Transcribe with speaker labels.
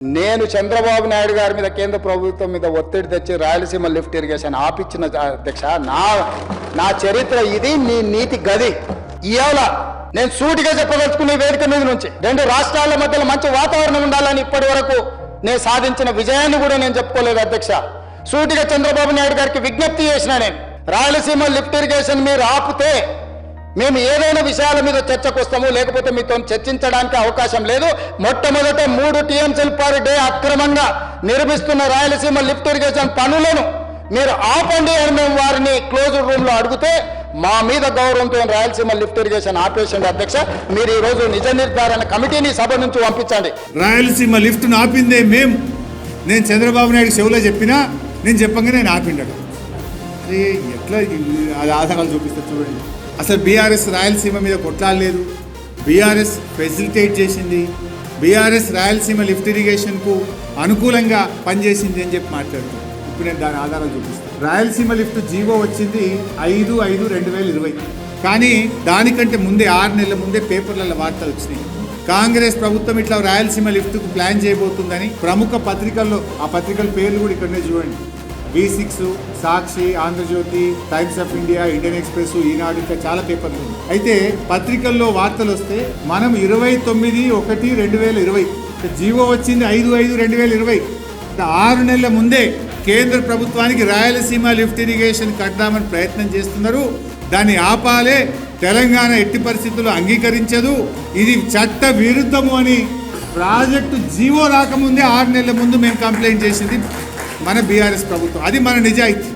Speaker 1: నేను చంద్రబాబు నాయుడు గారి మీద కేంద్ర ప్రభుత్వం మీద ఒత్తిడి తెచ్చి రాయలసీమ లిఫ్ట్ ఇరిగేషన్ ఆపిచ్చిన అధ్యక్ష నా చరిత్ర ఇది, నీ నీతి గది. ఇవాళ నేను సూటిగా చెప్పదలుచుకునే వేదిక మీద నుంచి రెండు రాష్ట్రాల మధ్యలో మంచి వాతావరణం ఉండాలని ఇప్పటి వరకు నేను సాధించిన విజయాన్ని కూడా నేను చెప్పుకోలేదు అధ్యక్ష. సూటిగా చంద్రబాబు నాయుడు గారికి విజ్ఞప్తి చేసిన నేను, రాయలసీమ లిఫ్ట్ ఇరిగేషన్ మీరు ఆపితే మేము ఏదైనా విషయాల మీద చర్చకు వస్తాము, లేకపోతే మీతో చర్చించడానికి అవకాశం లేదు. మొట్టమొదట 3 టీఎంసీలు పర్ డే అక్రమంగా నిర్మిస్తున్న రాయలసీమ లిఫ్ట్ ఇరిగేషన్ పనులను మీరు ఆపండి అని మేము వారిని క్లోజ్డ్ రూమ్ లో అడిగితే మా మీద గౌరవంతో రాయలసీమ లిఫ్ట్ ఇరిగేషన్ ఆపేసింది అధ్యక్ష. మీరు ఈ రోజు నిజ నిర్ధారణ కమిటీని సభ నుంచి పంపించండి.
Speaker 2: రాయలసీమ లిఫ్ట్ ఆపిందే మేము. నేను చంద్రబాబు నాయుడు చెవులో చెప్పినా నేను చెప్పంగా నేను ఆపిండట. అరే ఎట్లా అది ఆధారాలు చూపిస్తే చూడండి. అసలు బీఆర్ఎస్ రాయలసీమ మీద కొట్లాడలేదు, బీఆర్ఎస్ ఫెసిలిటేట్ చేసింది, బీఆర్ఎస్ రాయలసీమ లిఫ్ట్ ఇరిగేషన్కు అనుకూలంగా పనిచేసింది అని చెప్పి మాట్లాడుతున్నాను. ఇప్పుడు నేను దాని ఆధారాలు చూపిస్తాను. రాయలసీమ లిఫ్ట్ జీవో వచ్చింది 5/5/2020, కానీ దానికంటే ముందే 6 నెలల ముందే పేపర్లలో వార్తలు వచ్చినాయి. కాంగ్రెస్ ప్రభుత్వం ఇట్లా రాయలసీమ లిఫ్ట్కు ప్లాన్ చేయబోతుందని ప్రముఖ పత్రికల్లో, ఆ పత్రికల పేర్లు కూడా ఇక్కడనే చూడండి, V6, Sakshi, Andhrajyothy, Times of India, Indian Express, Eenadu, ఇంకా చాలా పేపర్లు ఉన్నాయి. అయితే పత్రికల్లో వార్తలు వస్తే మనం 29/1/2020 జీవో వచ్చింది 5/5/2020. 6 నెలల ముందే కేంద్ర ప్రభుత్వానికి రాయలసీమ లిఫ్ట్ ఇరిగేషన్ కడదామని ప్రయత్నం చేస్తున్నారు. దాన్ని ఆపాలే, తెలంగాణ ఎట్టి పరిస్థితుల్లో అంగీకరించదు, ఇది చట్ట విరుద్ధము అని ప్రాజెక్టు జీవో రాకముందే 6 నెలల ముందు మేము కంప్లైంట్ చేసింది మన బీఆర్ఎస్ ప్రభుత్వం. అది మన నిజాయితీ.